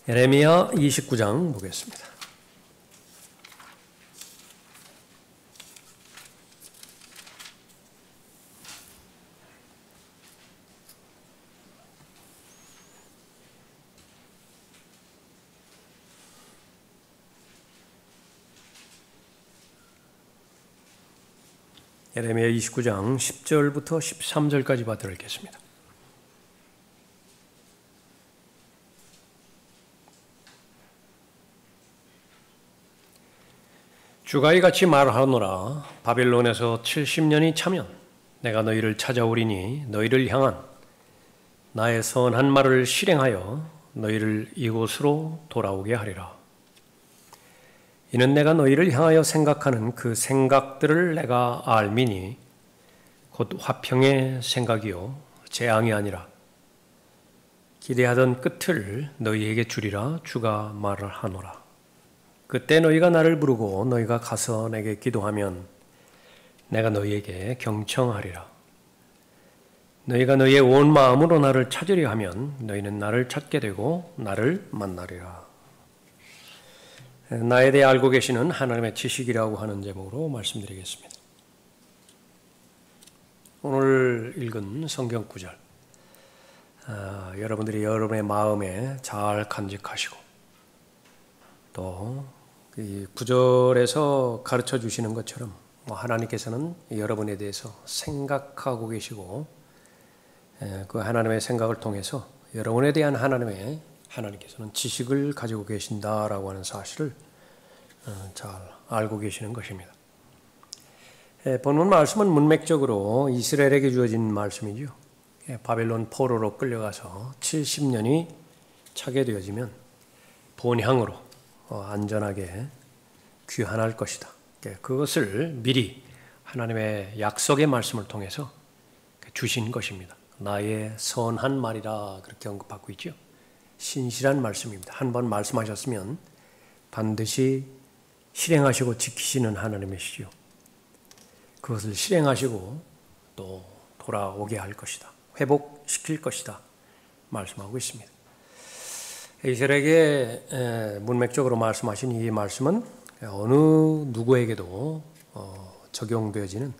예레미야 29장 보겠습니다. 예레미야 29장 10절부터 13절까지 받들어 읽겠습니다. 주가 이같이 말하노라. 바빌론에서 70년이 차면 내가 너희를 찾아오리니 너희를 향한 나의 선한 말을 실행하여 너희를 이곳으로 돌아오게 하리라. 이는 내가 너희를 향하여 생각하는 그 생각들을 내가 알미니 곧 화평의 생각이요 재앙이 아니라 기대하던 끝을 너희에게 주리라. 주가 말을 하노라. 그때 너희가 나를 부르고 너희가 가서 내게 기도하면 내가 너희에게 경청하리라. 너희가 너희의 온 마음으로 나를 찾으려 하면 너희는 나를 찾게 되고 나를 만나리라. 나에 대해 알고 계시는 하나님의 지식이라고 하는 제목으로 말씀드리겠습니다. 오늘 읽은 성경 구절 여러분들이 여러분의 마음에 잘 간직하시고 또 이 구절에서 가르쳐 주시는 것처럼 하나님께서는 여러분에 대해서 생각하고 계시고 그 하나님의 생각을 통해서 여러분에 대한 하나님께서는 지식을 가지고 계신다라고 하는 사실을 잘 알고 계시는 것입니다. 본문 말씀은 문맥적으로 이스라엘에게 주어진 말씀이죠. 바벨론 포로로 끌려가서 70년이 차게 되어지면 본향으로 안전하게 귀환할 것이다. 그것을 미리 하나님의 약속의 말씀을 통해서 주신 것입니다. 나의 선한 말이라 그렇게 언급하고 있죠. 신실한 말씀입니다. 한번 말씀하셨으면 반드시 실행하시고 지키시는 하나님이시죠. 그것을 실행하시고 또 돌아오게 할 것이다. 회복시킬 것이다. 말씀하고 있습니다. 이스라엘에게 문맥적으로 말씀하신 이 말씀은 어느 누구에게도 적용되어지는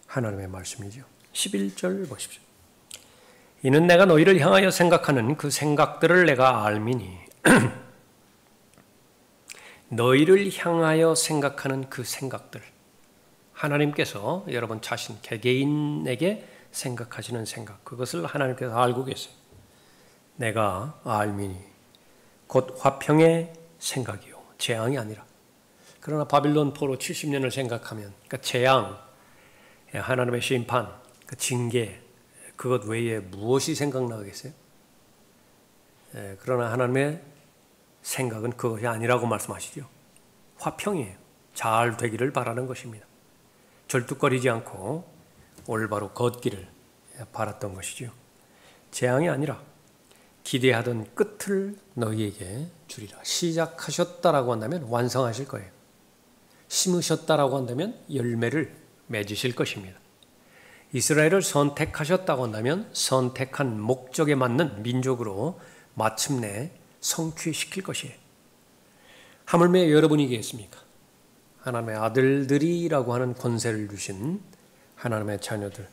하나님의 말씀이죠. 11절 보십시오. 이는 내가 너희를 향하여 생각하는 그 생각들을 내가 알미니 너희를 향하여 생각하는 그 생각들 하나님께서 여러분 자신 개개인에게 생각하시는 생각 그것을 하나님께서 알고 계세요. 내가 알미니 곧 화평의 생각이요 재앙이 아니라. 그러나 바빌론 포로 70년을 생각하면 그러니까 재앙, 하나님의 심판, 그 징계 그것 외에 무엇이 생각나겠어요? 그러나 하나님의 생각은 그것이 아니라고 말씀하시죠. 화평이에요. 잘 되기를 바라는 것입니다. 절뚝거리지 않고 올바로 걷기를 바랐던 것이죠. 재앙이 아니라 기대하던 끝을 너희에게 주리라. 시작하셨다라고 한다면 완성하실 거예요. 심으셨다라고 한다면 열매를 맺으실 것입니다. 이스라엘을 선택하셨다고 한다면 선택한 목적에 맞는 민족으로 마침내 성취시킬 것이에요. 하물며 여러분이겠습니까? 하나님의 아들들이라고 하는 권세를 주신 하나님의 자녀들,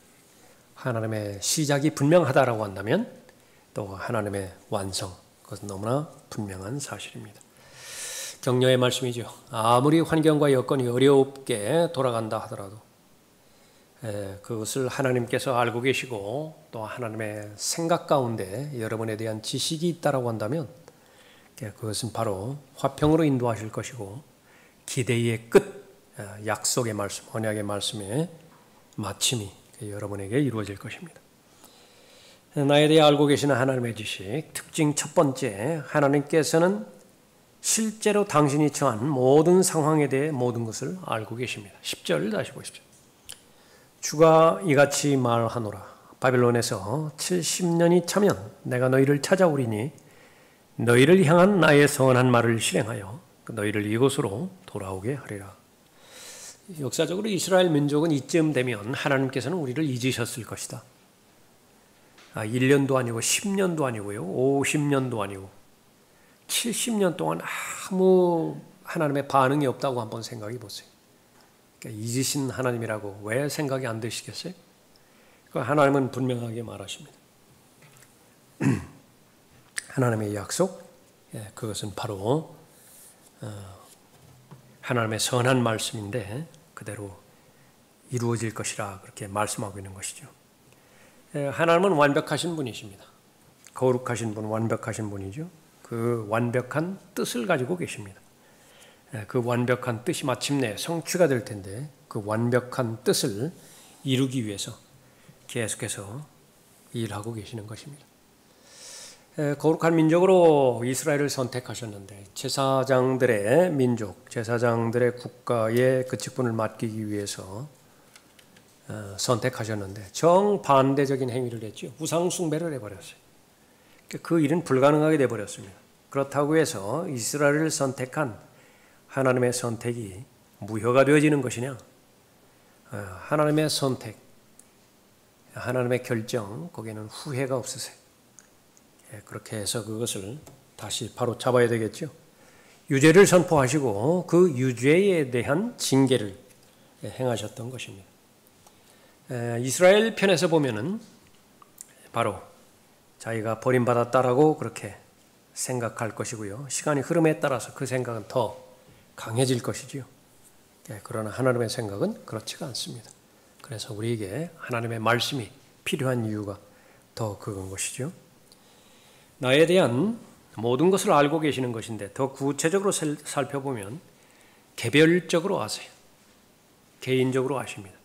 하나님의 시작이 분명하다라고 한다면 또 하나님의 완성, 그것은 너무나 분명한 사실입니다. 격려의 말씀이죠. 아무리 환경과 여건이 어렵게 돌아간다 하더라도 그것을 하나님께서 알고 계시고 또 하나님의 생각 가운데 여러분에 대한 지식이 있다라고 한다면 그것은 바로 화평으로 인도하실 것이고 기대의 끝, 약속의 말씀, 언약의 말씀의 마침이 여러분에게 이루어질 것입니다. 나에 대해 알고 계시는 하나님의 지식, 특징 첫 번째, 하나님께서는 실제로 당신이 처한 모든 상황에 대해 모든 것을 알고 계십니다. 10절 다시 보십시오. 주가 이같이 말하노라. 바빌론에서 70년이 차면 내가 너희를 찾아오리니 너희를 향한 나의 선한 말을 실행하여 너희를 이곳으로 돌아오게 하리라. 역사적으로 이스라엘 민족은 이쯤 되면 하나님께서는 우리를 잊으셨을 것이다. 1년도 아니고 10년도 아니고요. 50년도 아니고 70년 동안 아무 하나님의 반응이 없다고 한번 생각해 보세요. 그러니까 잊으신 하나님이라고 왜 생각이 안 드시겠어요? 하나님은 분명하게 말하십니다. 하나님의 약속, 그것은 바로 하나님의 선한 말씀인데 그대로 이루어질 것이라 그렇게 말씀하고 있는 것이죠. 하나님은 완벽하신 분이십니다. 거룩하신 분, 완벽하신 분이죠. 그 완벽한 뜻을 가지고 계십니다. 그 완벽한 뜻이 마침내 성취가 될 텐데 그 완벽한 뜻을 이루기 위해서 계속해서 일하고 계시는 것입니다. 거룩한 민족으로 이스라엘을 선택하셨는데 제사장들의 민족, 제사장들의 국가에 그 직분을 맡기기 위해서 선택하셨는데 정반대적인 행위를 했죠. 우상 숭배를 해버렸어요. 그 일은 불가능하게 되어버렸습니다. 그렇다고 해서 이스라엘을 선택한 하나님의 선택이 무효가 되어지는 것이냐? 하나님의 선택, 하나님의 결정, 거기에는 후회가 없으세요. 그렇게 해서 그것을 다시 바로 잡아야 되겠죠. 유죄를 선포하시고 그 유죄에 대한 징계를 행하셨던 것입니다. 이스라엘 편에서 보면은 바로 자기가 버림받았다라고 그렇게 생각할 것이고요. 시간이 흐름에 따라서 그 생각은 더 강해질 것이지요. 그러나 하나님의 생각은 그렇지가 않습니다. 그래서 우리에게 하나님의 말씀이 필요한 이유가 더 그건 것이죠. 나에 대한 모든 것을 알고 계시는 것인데 더 구체적으로 살펴보면 개별적으로 아세요. 개인적으로 아십니다.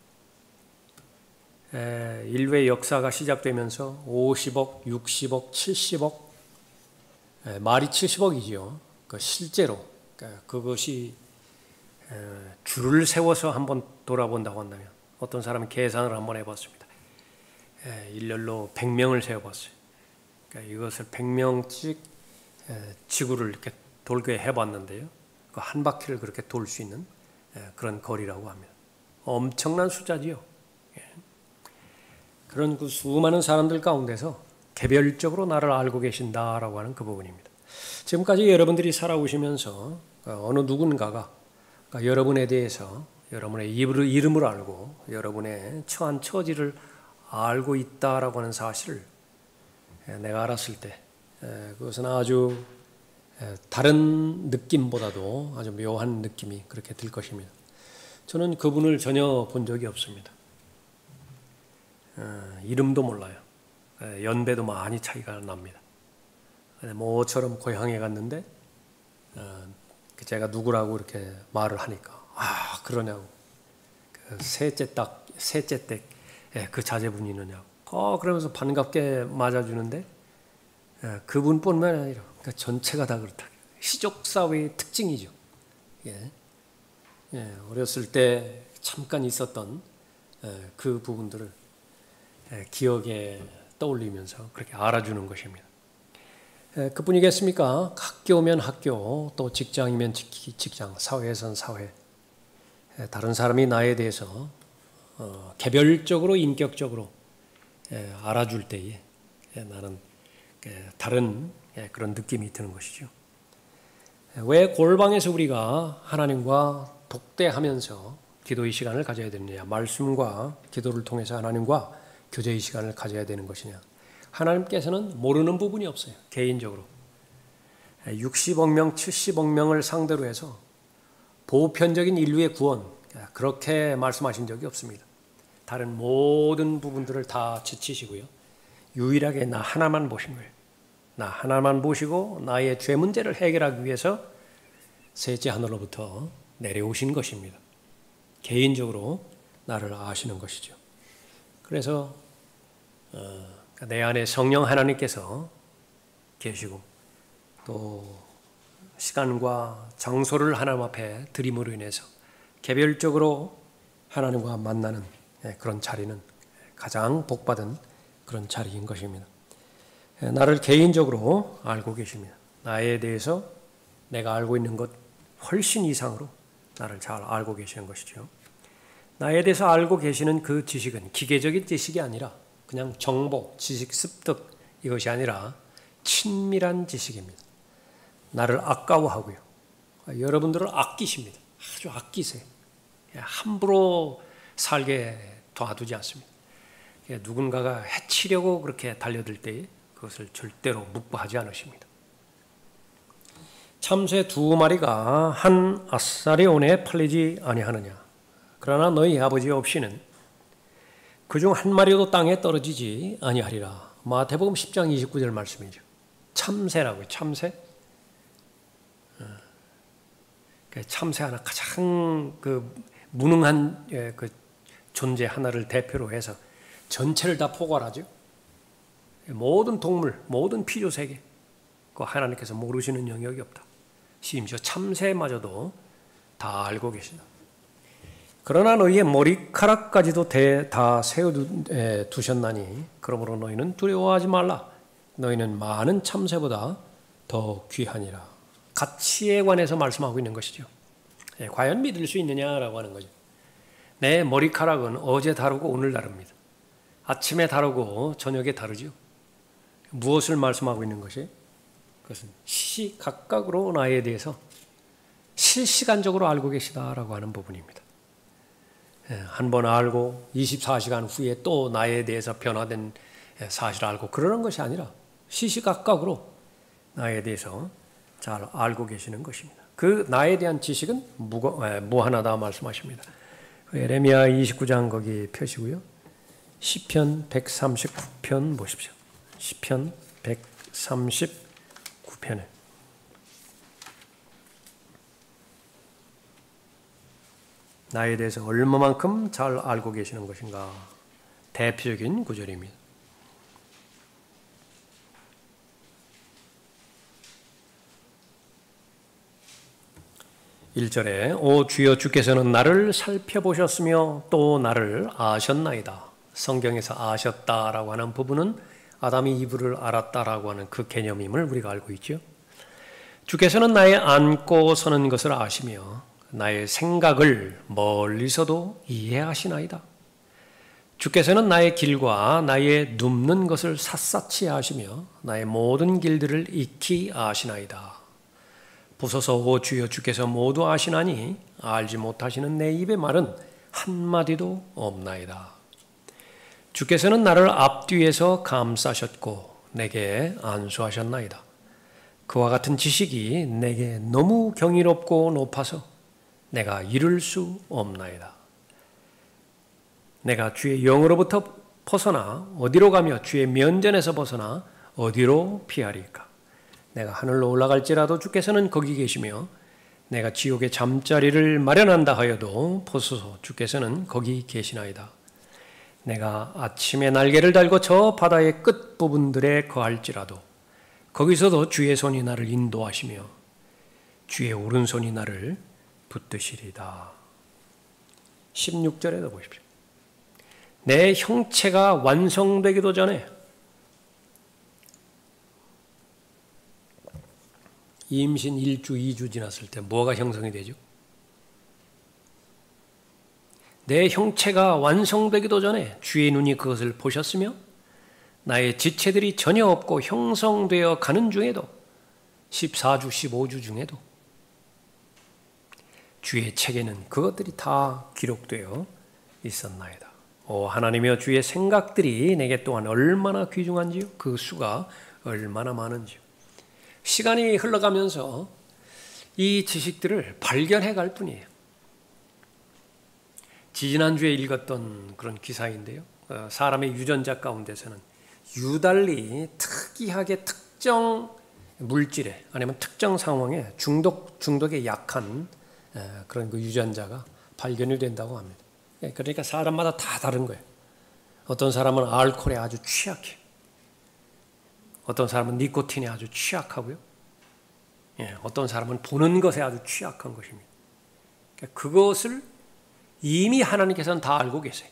인류의 역사가 시작되면서 50억, 60억, 70억, 말이 70억이지요. 실제로 그것이 줄을 세워서 한번 돌아본다고 한다면 어떤 사람은 계산을 한번 해봤습니다. 일렬로 100명을 세워봤어요. 그러니까 이것을 100명씩 지구를 이렇게 돌게 해봤는데요. 그 한 바퀴를 그렇게 돌 수 있는 그런 거리라고 합니다. 엄청난 숫자지요. 그런 그 수많은 사람들 가운데서 개별적으로 나를 알고 계신다라고 하는 그 부분입니다. 지금까지 여러분들이 살아오시면서 어느 누군가가 여러분에 대해서 여러분의 이름을 알고 여러분의 처한 처지를 알고 있다라고 하는 사실을 내가 알았을 때 그것은 아주 다른 느낌보다도 아주 묘한 느낌이 그렇게 들 것입니다. 저는 그분을 전혀 본 적이 없습니다. 이름도 몰라요. 연배도 많이 차이가 납니다. 모처럼 고향에 갔는데 제가 누구라고 이렇게 말을 하니까 그러냐고 셋째 댁 그 자제분이 있느냐고 그러면서 반갑게 맞아주는데 그분뿐만 아니라 그러니까 전체가 다 그렇다. 시족사회의 특징이죠. 어렸을 때 잠깐 있었던 그 부분들을 기억에 떠올리면서 그렇게 알아주는 것입니다. 그뿐이겠습니까? 학교면 학교, 또 직장이면 직장, 사회에선 사회. 다른 사람이 나에 대해서 개별적으로 인격적으로 알아줄 때에 나는 다른 그런 느낌이 드는 것이죠. 왜 골방에서 우리가 하나님과 독대하면서 기도의 시간을 가져야 되느냐? 말씀과 기도를 통해서 하나님과 교제의 시간을 가져야 되는 것이냐? 하나님께서는 모르는 부분이 없어요. 개인적으로 60억 명, 70억 명을 상대로 해서 보편적인 인류의 구원 그렇게 말씀하신 적이 없습니다. 다른 모든 부분들을 다 지치시고요. 유일하게 나 하나만 보신 거예요. 나 하나만 보시고 나의 죄 문제를 해결하기 위해서 셋째 하늘로부터 내려오신 것입니다. 개인적으로 나를 아시는 것이죠. 그래서 내 안에 성령 하나님께서 계시고 또 시간과 장소를 하나님 앞에 드림으로 인해서 개별적으로 하나님과 만나는 그런 자리는 가장 복받은 그런 자리인 것입니다. 나를 개인적으로 알고 계십니다. 나에 대해서 내가 알고 있는 것 훨씬 이상으로 나를 잘 알고 계시는 것이죠. 나에 대해서 알고 계시는 그 지식은 기계적인 지식이 아니라 그냥 정보, 지식 습득 이것이 아니라 친밀한 지식입니다. 나를 아까워하고요. 여러분들을 아끼십니다. 아주 아끼세요. 함부로 살게 놔두지 않습니다. 누군가가 해치려고 그렇게 달려들 때 그것을 절대로 묵과하지 않으십니다. 참새 2마리가 한 아싸리 온에 팔리지 아니하느냐. 그러나 너희 아버지 없이는 그중 한 마리도 땅에 떨어지지 아니하리라. 마태복음 10장 29절 말씀이죠. 참새라고요. 참새. 참새 하나 가장 무능한 그 존재 하나를 대표로 해서 전체를 다 포괄하죠. 모든 동물, 모든 피조세계, 그 하나님께서 모르시는 영역이 없다. 심지어 참새마저도 다 알고 계시다. 그러나 너희의 머리카락까지도 다 세워두셨나니 그러므로 너희는 두려워하지 말라. 너희는 많은 참새보다 더 귀하니라. 가치에 관해서 말씀하고 있는 것이죠. 과연 믿을 수 있느냐라고 하는 거죠. 내 머리카락은 어제 다르고 오늘 다릅니다. 아침에 다르고 저녁에 다르죠. 무엇을 말씀하고 있는 것이? 그것은 시시각각으로 나에 대해서 실시간적으로 알고 계시다라고 하는 부분입니다. 한 번 알고 24시간 후에 또 나에 대해서 변화된 사실을 알고 그러는 것이 아니라 시시각각으로 나에 대해서 잘 알고 계시는 것입니다. 그 나에 대한 지식은 무한하다 말씀하십니다. 에레미야 29장 거기 펴시고요. 시편 139편 보십시오. 시편 139편에 나에 대해서 얼마만큼 잘 알고 계시는 것인가 대표적인 구절입니다. 1절에 오 주여 주께서는 나를 살펴보셨으며 또 나를 아셨나이다. 성경에서 아셨다라고 하는 부분은 아담이 이브를 알았다라고 하는 그 개념임을 우리가 알고 있죠. 주께서는 나의 앉고 서는 것을 아시며 나의 생각을 멀리서도 이해하시나이다. 주께서는 나의 길과 나의 눕는 것을 샅샅이 아시며 나의 모든 길들을 익히 아시나이다. 보소서 오 주여 주께서 모두 아시나니 알지 못하시는 내 입의 말은 한마디도 없나이다. 주께서는 나를 앞뒤에서 감싸셨고 내게 안수하셨나이다. 그와 같은 지식이 내게 너무 경이롭고 높아서 내가 이룰 수 없나이다. 내가 주의 영으로부터 벗어나 어디로 가며 주의 면전에서 벗어나 어디로 피하리까? 내가 하늘로 올라갈지라도 주께서는 거기 계시며 내가 지옥의 잠자리를 마련한다 하여도 보소서 주께서는 거기 계시나이다. 내가 아침에 날개를 달고 저 바다의 끝부분들에 거할지라도 거기서도 주의 손이 나를 인도하시며 주의 오른손이 나를 붙드시리다. 16절에도 보십시오. 내 형체가 완성되기도 전에 임신 1주, 2주 지났을 때 뭐가 형성이 되죠? 내 형체가 완성되기도 전에 주의 눈이 그것을 보셨으며 나의 지체들이 전혀 없고 형성되어 가는 중에도 14주, 15주 중에도 주의 책에는 그것들이 다 기록되어 있었나이다. 오 하나님이여 주의 생각들이 내게 또한 얼마나 귀중한지요. 그 수가 얼마나 많은지요. 시간이 흘러가면서 이 지식들을 발견해 갈 뿐이에요. 지지난주에 읽었던 그런 기사인데요. 사람의 유전자 가운데서는 유달리 특이하게 특정 물질에 아니면 특정 상황에 중독에 약한 그런 그 유전자가 발견이 된다고 합니다. 그러니까 사람마다 다 다른 거예요. 어떤 사람은 알코올에 아주 취약해. 어떤 사람은 니코틴에 아주 취약하고요. 어떤 사람은 보는 것에 아주 취약한 것입니다. 그것을 이미 하나님께서는 다 알고 계세요.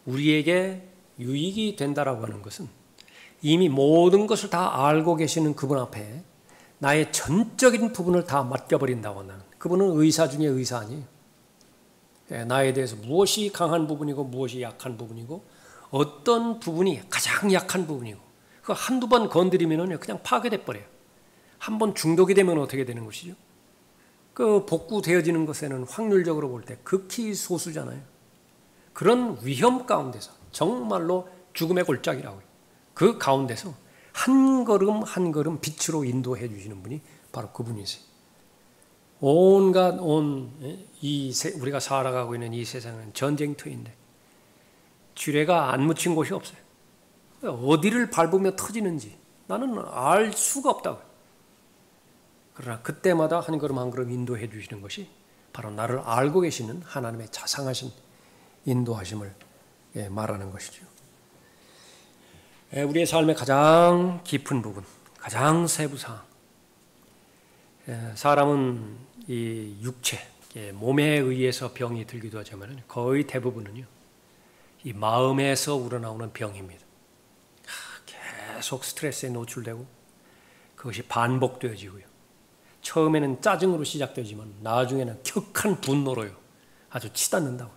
우리에게 유익이 된다라고 하는 것은 이미 모든 것을 다 알고 계시는 그분 앞에 나의 전적인 부분을 다 맡겨버린다고 한다는, 그분은 의사 중에 의사 아니에요. 나에 대해서 무엇이 강한 부분이고 무엇이 약한 부분이고 어떤 부분이 가장 약한 부분이고 그 한두 번 건드리면 그냥 파괴돼 버려요. 한번 중독이 되면 어떻게 되는 것이죠? 그 복구되어지는 것에는 확률적으로 볼 때 극히 소수잖아요. 그런 위험 가운데서 정말로 죽음의 골짜기라고요. 그 가운데서 한 걸음 한 걸음 빛으로 인도해 주시는 분이 바로 그분이세요. 온갖 우리가 살아가고 있는 이 세상은 전쟁터인데 지뢰가 안 묻힌 곳이 없어요. 어디를 밟으며 터지는지 나는 알 수가 없다고요. 그러나 그때마다 한 걸음 한 걸음 인도해 주시는 것이 바로 나를 알고 계시는 하나님의 자상하신 인도하심을 말하는 것이죠. 우리의 삶의 가장 깊은 부분, 가장 세부사항. 사람은 이 육체, 몸에 의해서 병이 들기도 하지만 거의 대부분은요, 이 마음에서 우러나오는 병입니다. 계속 스트레스에 노출되고 그것이 반복되어지고요. 처음에는 짜증으로 시작되지만 나중에는 격한 분노로요. 아주 치닫는다고.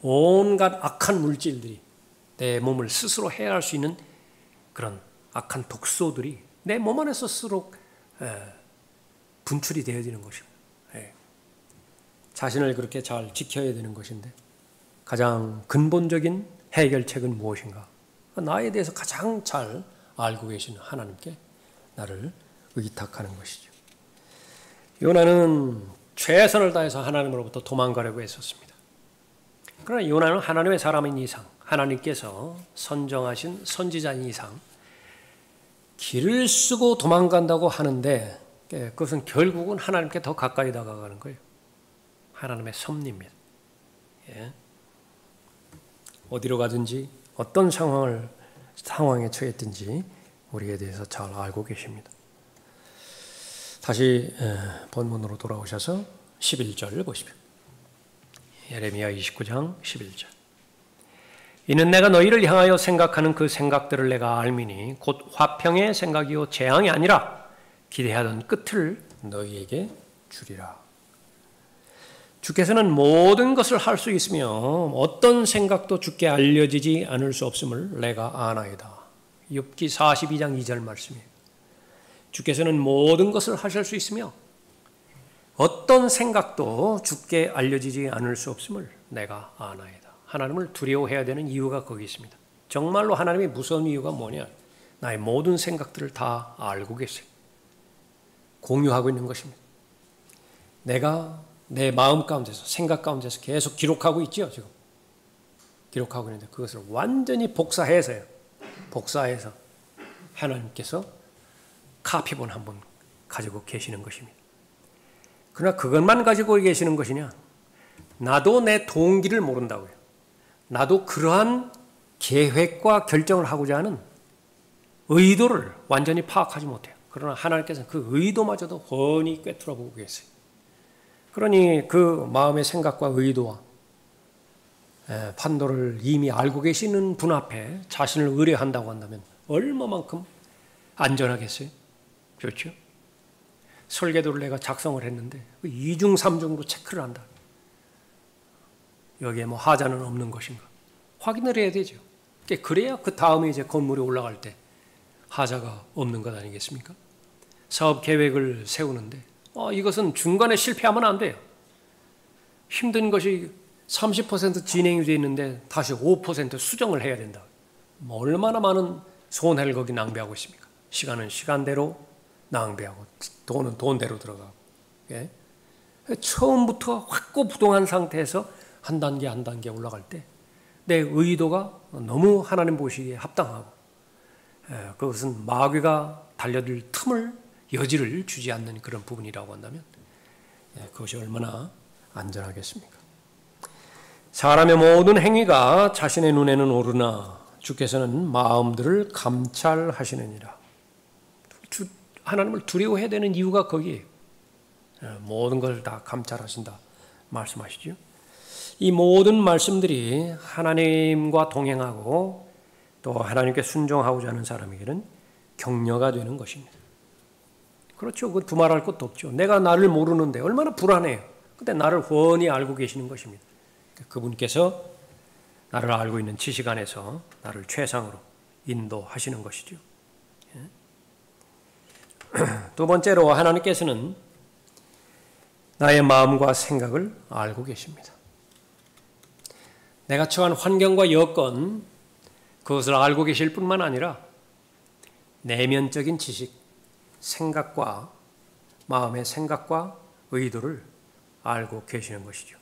온갖 악한 물질들이 내 몸을 스스로 해할 수 있는 그런 악한 독소들이 내 몸 안에서 스스로 분출이 되어지는 것입니다. 자신을 그렇게 잘 지켜야 되는 것인데 가장 근본적인 해결책은 무엇인가? 나에 대해서 가장 잘 알고 계시는 하나님께 나를 의탁하는 것이죠. 요나는 최선을 다해서 하나님으로부터 도망가려고 했었습니다. 그러나 요나는 하나님의 사람인 이상, 하나님께서 선정하신 선지자인 이상 길을 쓰고 도망간다고 하는데 그것은 결국은 하나님께 더 가까이 다가가는 거예요. 하나님의 섭리입니다. 어디로 가든지 어떤 상황에 처했든지 우리에 대해서 잘 알고 계십니다. 다시 본문으로 돌아오셔서 11절 보십시오. 예레미야 29장 11절. 이는 내가 너희를 향하여 생각하는 그 생각들을 내가 알미니 곧 화평의 생각이요 재앙이 아니라 기대하던 끝을 너희에게 주리라. 주께서는 모든 것을 할 수 있으며 어떤 생각도 주께 알려지지 않을 수 없음을 내가 아나이다. 욥기 42장 2절 말씀이에요. 주께서는 모든 것을 하실 수 있으며 어떤 생각도 주께 알려지지 않을 수 없음을 내가 아나이다. 하나님을 두려워해야 되는 이유가 거기 있습니다. 정말로 하나님이 무서운 이유가 뭐냐? 나의 모든 생각들을 다 알고 계세요. 공유하고 있는 것입니다. 내가 내 마음 가운데서 생각 가운데서 계속 기록하고 있죠. 지금 기록하고 있는데 그것을 완전히 복사해서요. 복사해서 하나님께서 카피본 한번 가지고 계시는 것입니다. 그러나 그것만 가지고 계시는 것이냐? 나도 내 동기를 모른다고요. 나도 그러한 계획과 결정을 하고자 하는 의도를 완전히 파악하지 못해요. 그러나 하나님께서는 그 의도마저도 훤히 꿰뚫어 보고 계세요. 그러니 그 마음의 생각과 의도와 판도를 이미 알고 계시는 분 앞에 자신을 의뢰한다고 한다면 얼마만큼 안전하겠어요? 그렇죠? 설계도를 내가 작성을 했는데 2중 3중으로 체크를 한다. 여기에 뭐 하자는 없는 것인가? 확인을 해야 되죠. 그래야 그 다음에 이제 건물이 올라갈 때 하자가 없는 것 아니겠습니까? 사업 계획을 세우는데 이것은 중간에 실패하면 안 돼요. 힘든 것이 30% 진행이 되어 있는데 다시 5% 수정을 해야 된다. 뭐 얼마나 많은 손해를 거기 낭비하고 있습니까? 시간은 시간대로 낭비하고 돈은 돈대로 들어가고. 처음부터 확고부동한 상태에서 한 단계 한 단계 올라갈 때 내 의도가 너무 하나님 보시기에 합당하고 그것은 마귀가 달려들 틈을 여지를 주지 않는 그런 부분이라고 한다면 그것이 얼마나 안전하겠습니까? 사람의 모든 행위가 자신의 눈에는 오르나 주께서는 마음들을 감찰하시느니라. 하나님을 두려워해야 되는 이유가 거기에요. 모든 걸 다 감찰하신다 말씀하시죠. 이 모든 말씀들이 하나님과 동행하고 또 하나님께 순종하고자 하는 사람에게는 격려가 되는 것입니다. 그렇죠. 그 두말할 것도 없죠. 내가 나를 모르는데 얼마나 불안해요. 근데 나를 훤히 알고 계시는 것입니다. 그분께서 나를 알고 있는 지식 안에서 나를 최상으로 인도하시는 것이죠. 두 번째로 하나님께서는 나의 마음과 생각을 알고 계십니다. 내가 처한 환경과 여건, 그것을 알고 계실 뿐만 아니라 내면적인 지식, 생각과 마음의 생각과 의도를 알고 계시는 것이죠.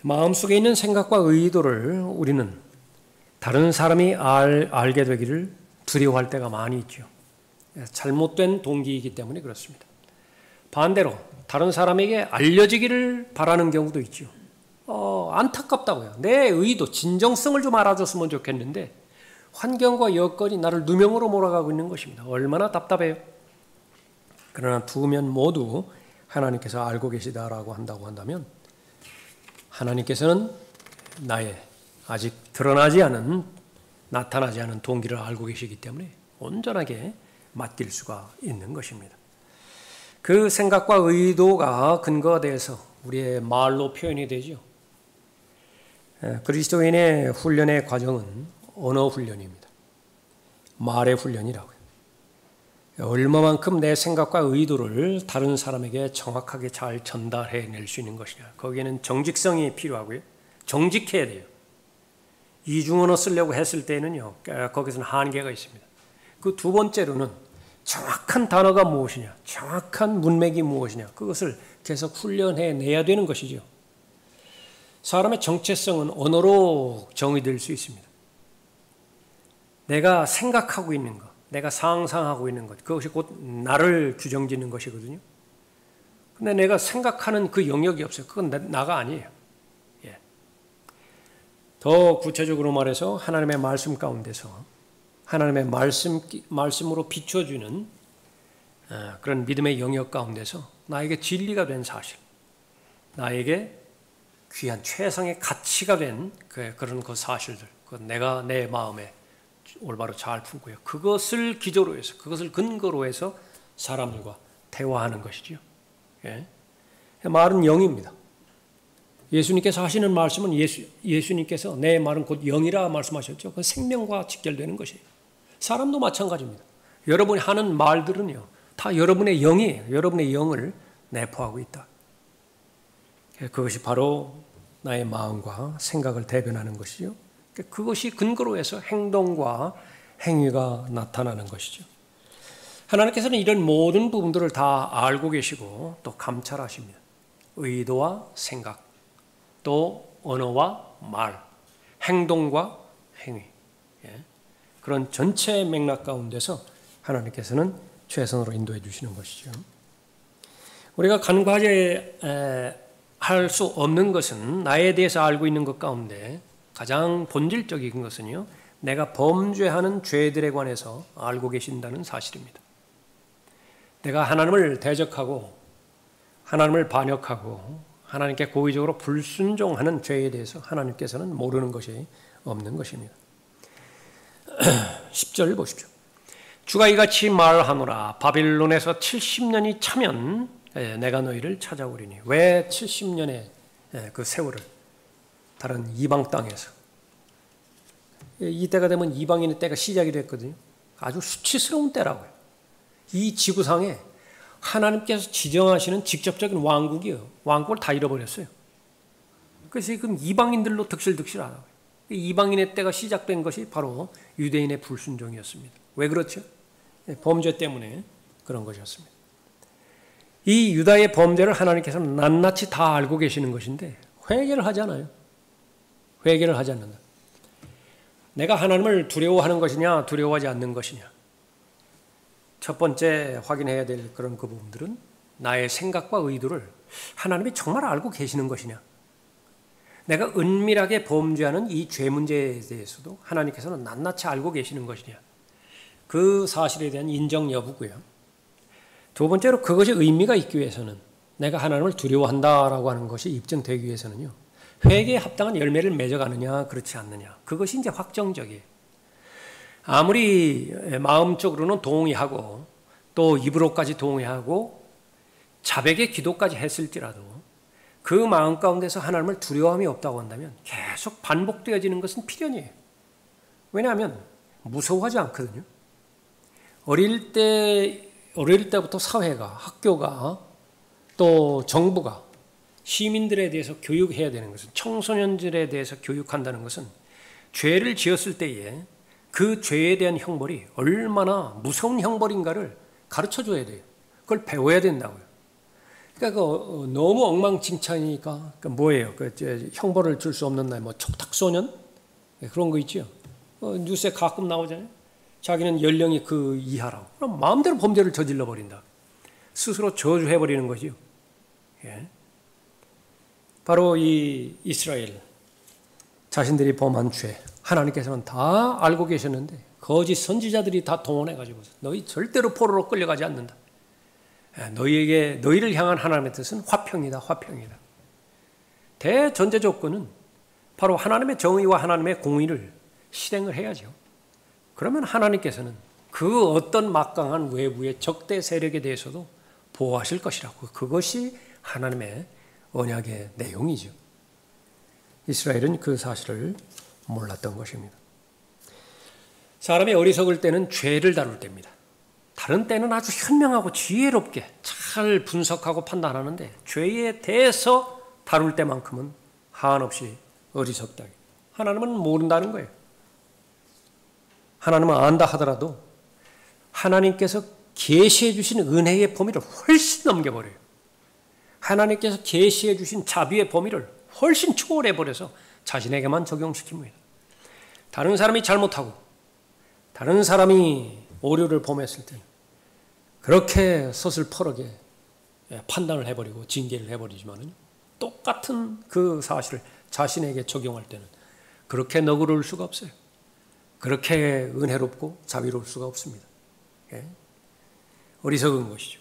마음속에 있는 생각과 의도를 우리는 다른 사람이 알게 되기를 두려워할 때가 많이 있죠. 잘못된 동기이기 때문에 그렇습니다. 반대로 다른 사람에게 알려지기를 바라는 경우도 있죠. 안타깝다고요. 내 의도, 진정성을 좀 알아줬으면 좋겠는데 환경과 여건이 나를 누명으로 몰아가고 있는 것입니다. 얼마나 답답해요. 그러나 두 면 모두 하나님께서 알고 계시다라고 한다고 한다면 하나님께서는 나의 아직 드러나지 않은, 나타나지 않은 동기를 알고 계시기 때문에 온전하게 맡길 수가 있는 것입니다. 그 생각과 의도가 근거가 돼서 우리의 말로 표현이 되죠. 그리스도인의 훈련의 과정은 언어 훈련입니다. 말의 훈련이라고요. 얼마만큼 내 생각과 의도를 다른 사람에게 정확하게 잘 전달해낼 수 있는 것이냐. 거기에는 정직성이 필요하고요. 정직해야 돼요. 이중언어 쓰려고 했을 때는요, 거기서는 한계가 있습니다. 그 두 번째로는 정확한 단어가 무엇이냐, 정확한 문맥이 무엇이냐, 그것을 계속 훈련해내야 되는 것이죠. 사람의 정체성은 언어로 정의될 수 있습니다. 내가 생각하고 있는 것, 내가 상상하고 있는 것, 그것이 곧 나를 규정짓는 것이거든요. 근데 내가 생각하는 그 영역이 없어요. 그건 나가 아니에요. 예. 더 구체적으로 말해서 하나님의 말씀 가운데서 하나님의 말씀으로 비춰주는 그런 믿음의 영역 가운데서 나에게 진리가 된 사실, 나에게 귀한 최상의 가치가 된 그런 그 사실들, 내가 내 마음에 올바로 잘 품고요. 그것을 기조로 해서, 그것을 근거로 해서 사람들과 대화하는 것이죠. 예. 말은 영입니다. 예수님께서 하시는 말씀은 예수님께서 내 말은 곧 영이라 말씀하셨죠. 그 생명과 직결되는 것이에요. 사람도 마찬가지입니다. 여러분이 하는 말들은요, 다 여러분의 영이에요. 여러분의 영을 내포하고 있다. 그것이 바로 나의 마음과 생각을 대변하는 것이죠. 그것이 근거로 해서 행동과 행위가 나타나는 것이죠. 하나님께서는 이런 모든 부분들을 다 알고 계시고 또 감찰하십니다. 의도와 생각, 또 언어와 말, 행동과 행위, 그런 전체 맥락 가운데서 하나님께서는 최선으로 인도해 주시는 것이죠. 우리가 간과할 수 없는 것은 나에 대해서 알고 있는 것 가운데 가장 본질적인 것은요, 내가 범죄하는 죄들에 관해서 알고 계신다는 사실입니다. 내가 하나님을 대적하고 하나님을 반역하고 하나님께 고의적으로 불순종하는 죄에 대해서 하나님께서는 모르는 것이 없는 것입니다. 10절 보십시오. 주가 이같이 말하노라. 바빌론에서 70년이 차면 내가 너희를 찾아오리니. 왜 70년의 그 세월을 다른 이방 땅에서, 이때가 되면 이방인의 때가 시작이 됐거든요. 아주 수치스러운 때라고요. 이 지구상에 하나님께서 지정하시는 직접적인 왕국이요, 왕국을 다 잃어버렸어요. 그래서 지금 이방인들로 득실득실하다고요. 이방인의 때가 시작된 것이 바로 유대인의 불순종이었습니다. 왜 그렇죠? 범죄 때문에 그런 것이었습니다. 이 유다의 범죄를 하나님께서는 낱낱이 다 알고 계시는 것인데 회개를 하지 않아요. 회개를 하지 않는다. 내가 하나님을 두려워하는 것이냐, 두려워하지 않는 것이냐. 첫 번째 확인해야 될 그런 그 부분들은 나의 생각과 의도를 하나님이 정말 알고 계시는 것이냐. 내가 은밀하게 범죄하는 이 죄 문제에 대해서도 하나님께서는 낱낱이 알고 계시는 것이냐. 그 사실에 대한 인정 여부고요. 두 번째로 그것이 의미가 있기 위해서는, 내가 하나님을 두려워한다라고 하는 것이 입증되기 위해서는요, 회개에 합당한 열매를 맺어가느냐 그렇지 않느냐, 그것이 이제 확정적이에요. 아무리 마음적으로는 동의하고 또 입으로까지 동의하고 자백의 기도까지 했을지라도 그 마음 가운데서 하나님을 두려움이 없다고 한다면 계속 반복되어지는 것은 필연이에요. 왜냐하면 무서워하지 않거든요. 어릴 때부터 사회가, 학교가, 또 정부가 시민들에 대해서 교육해야 되는 것은, 청소년들에 대해서 교육한다는 것은 죄를 지었을 때에 그 죄에 대한 형벌이 얼마나 무서운 형벌인가를 가르쳐 줘야 돼요. 그걸 배워야 된다고요. 그러니까 너무 엉망진창이니까 뭐예요? 형벌을 줄 수 없는 날, 뭐 촉탁소년 그런 거 있죠. 뉴스에 가끔 나오잖아요. 자기는 연령이 그 이하라고. 그럼 마음대로 범죄를 저질러 버린다. 스스로 저주해 버리는 거지요. 예. 바로 이 이스라엘 자신들이 범한 죄, 하나님께서는 다 알고 계셨는데 거짓 선지자들이 다 동원해가지고 너희 절대로 포로로 끌려가지 않는다. 너희를 향한 하나님의 뜻은 화평이다, 화평이다. 대전제 조건은 바로 하나님의 정의와 하나님의 공의를 실행을 해야죠. 그러면 하나님께서는 그 어떤 막강한 외부의 적대 세력에 대해서도 보호하실 것이라고. 그것이 하나님의 언약의 내용이죠. 이스라엘은 그 사실을 몰랐던 것입니다. 사람이 어리석을 때는 죄를 다룰 때입니다. 다른 때는 아주 현명하고 지혜롭게 잘 분석하고 판단하는데 죄에 대해서 다룰 때만큼은 한없이 어리석다. 하나님은 모른다는 거예요. 하나님은 안다 하더라도 하나님께서 계시해 주신 은혜의 범위를 훨씬 넘겨버려요. 하나님께서 계시해 주신 자비의 범위를 훨씬 초월해 버려서 자신에게만 적용시킵니다. 다른 사람이 잘못하고 다른 사람이 오류를 범했을 때는 그렇게 서슬퍼르게 판단을 해버리고 징계를 해버리지만 똑같은 그 사실을 자신에게 적용할 때는 그렇게 너그러울 수가 없어요. 그렇게 은혜롭고 자비로울 수가 없습니다. 어리석은 것이죠.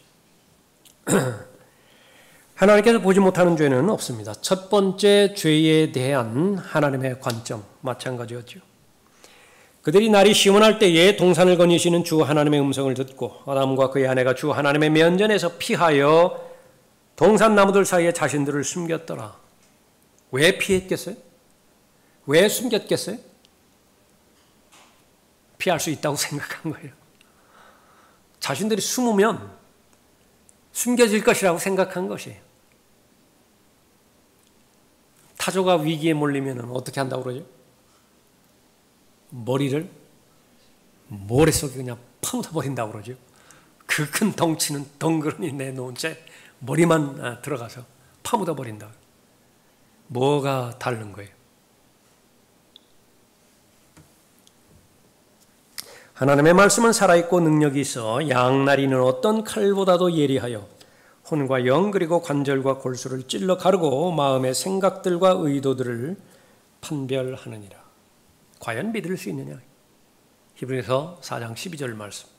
하나님께서 보지 못하는 죄는 없습니다. 첫 번째 죄에 대한 하나님의 관점 마찬가지였죠. 그들이 날이 시원할 때에 동산을 거니시는 주 하나님의 음성을 듣고 아담과 그의 아내가 주 하나님의 면전에서 피하여 동산 나무들 사이에 자신들을 숨겼더라. 왜 피했겠어요? 왜 숨겼겠어요? 피할 수 있다고 생각한 거예요. 자신들이 숨으면 숨겨질 것이라고 생각한 것이에요. 타조가 위기에 몰리면 어떻게 한다고 그러죠? 머리를 모래 속에 그냥 파묻어 버린다고 그러죠. 그 큰 덩치는 덩그러니 내놓은 채 머리만 들어가서 파묻어 버린다. 뭐가 다른 거예요? 하나님의 말씀은 살아있고 능력이 있어 양날이는 어떤 칼보다도 예리하여 혼과 영 그리고 관절과 골수를 찔러 가르고 마음의 생각들과 의도들을 판별하느니라. 과연 믿을 수 있느냐? 히브리서 4장 12절 말씀.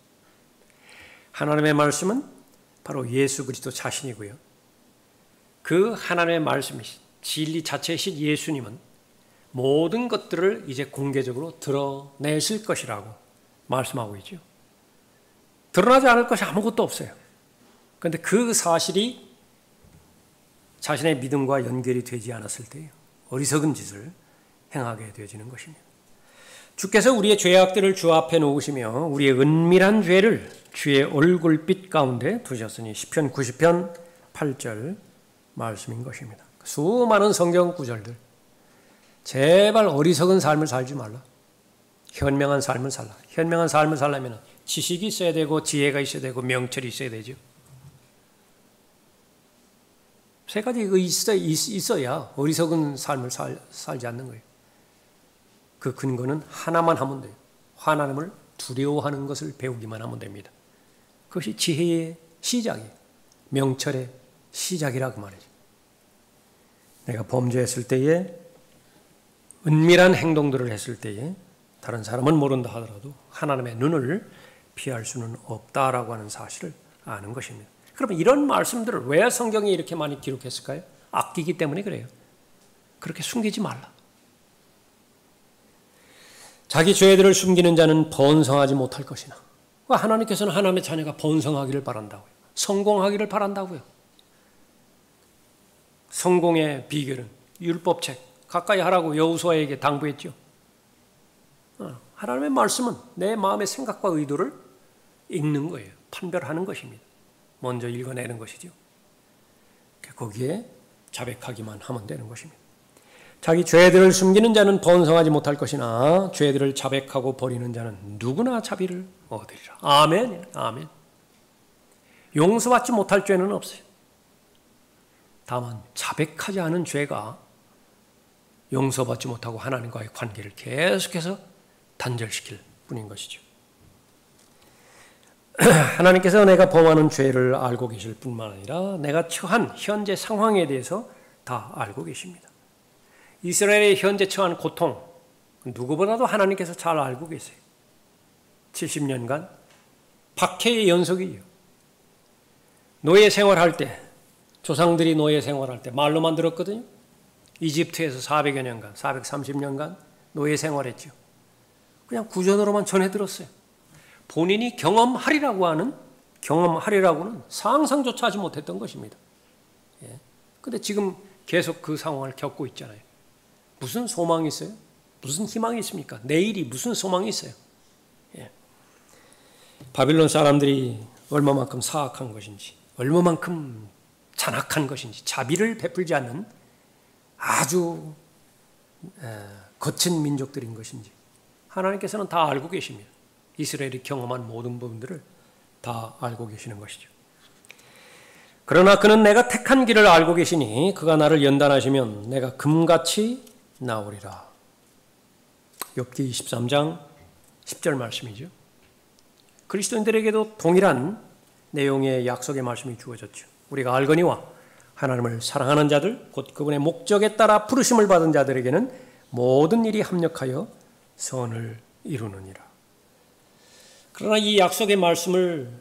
하나님의 말씀은 바로 예수 그리스도 자신이고요. 그 하나님의 말씀이신 진리 자체이신 예수님은 모든 것들을 이제 공개적으로 드러내실 것이라고 말씀하고 있죠. 드러나지 않을 것이 아무것도 없어요. 그런데 그 사실이 자신의 믿음과 연결이 되지 않았을 때요, 어리석은 짓을 행하게 되어지는 것입니다. 주께서 우리의 죄악들을 주 앞에 놓으시며 우리의 은밀한 죄를 주의 얼굴빛 가운데 두셨으니 시편 90편 8절 말씀인 것입니다. 수많은 성경 구절들, 제발 어리석은 삶을 살지 말라. 현명한 삶을 살라. 현명한 삶을 살려면 지식이 있어야 되고 지혜가 있어야 되고 명철이 있어야 되죠. 세 가지가 있어야 어리석은 삶을 살지 않는 거예요. 그 근거는 하나만 하면 돼요. 하나님을 두려워하는 것을 배우기만 하면 됩니다. 그것이 지혜의 시작이에요. 명철의 시작이라고 말이죠. 내가 범죄했을 때에, 은밀한 행동들을 했을 때에 다른 사람은 모른다 하더라도 하나님의 눈을 피할 수는 없다라고 하는 사실을 아는 것입니다. 그러면 이런 말씀들을 왜 성경에 이렇게 많이 기록했을까요? 아끼기 때문에 그래요. 그렇게 숨기지 말라. 자기 죄들을 숨기는 자는 번성하지 못할 것이나, 하나님께서는 하나님의 자녀가 번성하기를 바란다고요. 성공하기를 바란다고요. 성공의 비결은 율법책 가까이 하라고 여호수아에게 당부했죠. 하나님의 말씀은 내 마음의 생각과 의도를 읽는 거예요. 판별하는 것입니다. 먼저 읽어내는 것이죠. 거기에 자백하기만 하면 되는 것입니다. 자기 죄들을 숨기는 자는 번성하지 못할 것이나 죄들을 자백하고 버리는 자는 누구나 자비를 얻으리라. 아멘. 아멘. 용서받지 못할 죄는 없어요. 다만 자백하지 않은 죄가 용서받지 못하고 하나님과의 관계를 계속해서 단절시킬 뿐인 것이죠. 하나님께서 내가 범하는 죄를 알고 계실 뿐만 아니라 내가 처한 현재 상황에 대해서 다 알고 계십니다. 이스라엘의 현재 처한 고통, 누구보다도 하나님께서 잘 알고 계세요. 70년간 박해의 연속이에요. 노예 생활할 때, 조상들이 노예 생활할 때 말로만 들었거든요. 이집트에서 400여 년간, 430년간 노예 생활했죠. 그냥 구전으로만 전해 들었어요. 본인이 경험하리라고는 상상조차 하지 못했던 것입니다. 그런데 지금 계속 그 상황을 겪고 있잖아요. 무슨 소망이 있어요? 무슨 희망이 있습니까? 내일이 무슨 소망이 있어요? 바빌론 사람들이 얼마만큼 사악한 것인지, 얼마만큼 잔악한 것인지, 자비를 베풀지 않는 아주 거친 민족들인 것인지 하나님께서는 다 알고 계십니다. 이스라엘이 경험한 모든 부분들을 다 알고 계시는 것이죠. 그러나 그는 내가 택한 길을 알고 계시니 그가 나를 연단하시면 내가 금같이 나오리라. 욥기 23장 10절 말씀이죠. 그리스도인들에게도 동일한 내용의 약속의 말씀이 주어졌죠. 우리가 알거니와 하나님을 사랑하는 자들 곧 그분의 목적에 따라 부르심을 받은 자들에게는 모든 일이 합력하여 선을 이루느니라. 그러나 이 약속의 말씀을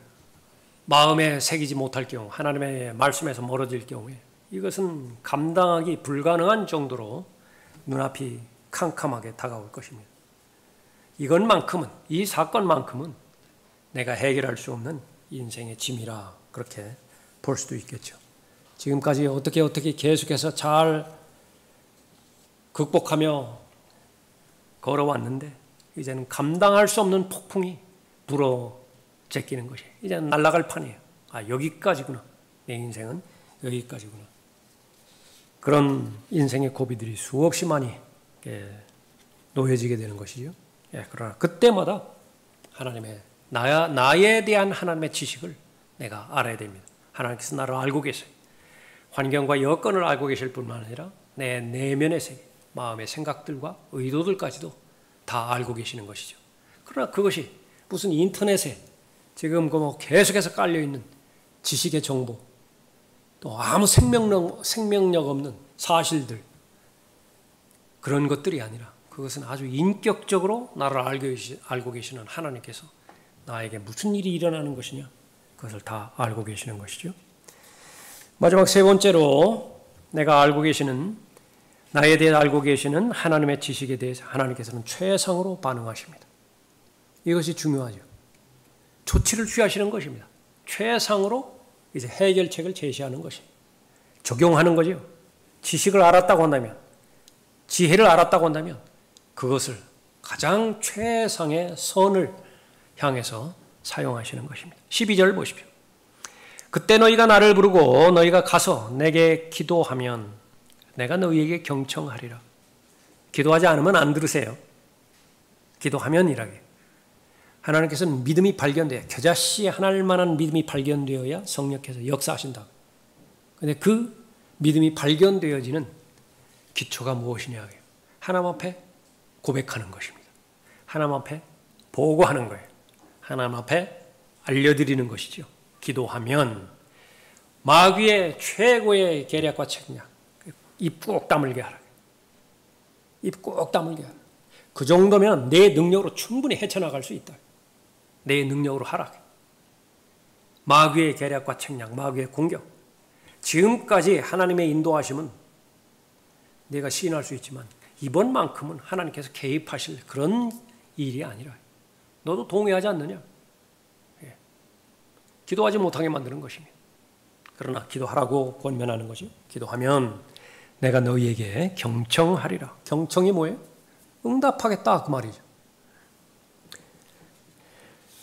마음에 새기지 못할 경우, 하나님의 말씀에서 멀어질 경우에 이것은 감당하기 불가능한 정도로 눈앞이 캄캄하게 다가올 것입니다. 이것만큼은, 이 사건만큼은 내가 해결할 수 없는 인생의 짐이라 그렇게 볼 수도 있겠죠. 지금까지 어떻게 계속해서 잘 극복하며 걸어왔는데 이제는 감당할 수 없는 폭풍이 불어 제끼는 것이 이제는 날아갈 판이에요. 여기까지구나. 내 인생은 여기까지구나. 그런 인생의 고비들이 수없이 많이 놓여지게 되는 것이죠. 그러나 그때마다 하나님의 나에 대한 하나님의 지식을 내가 알아야 됩니다. 하나님께서 나를 알고 계세요. 환경과 여건을 알고 계실 뿐만 아니라 내 내면의 세계, 마음의 생각들과 의도들까지도 다 알고 계시는 것이죠. 그러나 그것이 무슨 인터넷에 지금 계속해서 깔려있는 지식의 정보, 또 아무 생명력 없는 사실들, 그런 것들이 아니라 그것은 아주 인격적으로 나를 알고 계시는 하나님께서 나에게 무슨 일이 일어나는 것이냐, 그것을 다 알고 계시는 것이죠. 마지막 세 번째로 내가 알고 계시는, 나에 대해 알고 계시는 하나님의 지식에 대해서 하나님께서는 최상으로 반응하십니다. 이것이 중요하죠. 조치를 취하시는 것입니다. 최상으로 이제 해결책을 제시하는 것입니다. 적용하는 거죠. 지식을 알았다고 한다면, 지혜를 알았다고 한다면 그것을 가장 최상의 선을 향해서 사용하시는 것입니다. 12절 보십시오. 그때 너희가 나를 부르고 너희가 가서 내게 기도하면 내가 너희에게 경청하리라. 기도하지 않으면 안 들으세요. 기도하면 이라게. 하나님께서는 믿음이 발견돼야, 겨자씨에 하나일 만한 믿음이 발견되어야 성령께서 역사하신다. 그런데 그 믿음이 발견되어지는 기초가 무엇이냐? 하나님 앞에 고백하는 것입니다. 하나님 앞에 보고하는 거예요. 하나님 앞에 알려드리는 것이죠. 기도하면 마귀의 최고의 계략과 책략, 입 꼭 다물게 하라. 입 꼭 다물게 하라. 그 정도면 내 능력으로 충분히 헤쳐나갈 수 있다. 내 능력으로 하라. 마귀의 계략과 책략, 마귀의 공격. 지금까지 하나님의 인도하심은 내가 시인할 수 있지만 이번만큼은 하나님께서 개입하실 그런 일이 아니라 너도 동의하지 않느냐? 기도하지 못하게 만드는 것입니다. 그러나 기도하라고 권면하는 거지. 기도하면 내가 너희에게 경청하리라. 경청이 뭐예요? 응답하겠다 그 말이죠.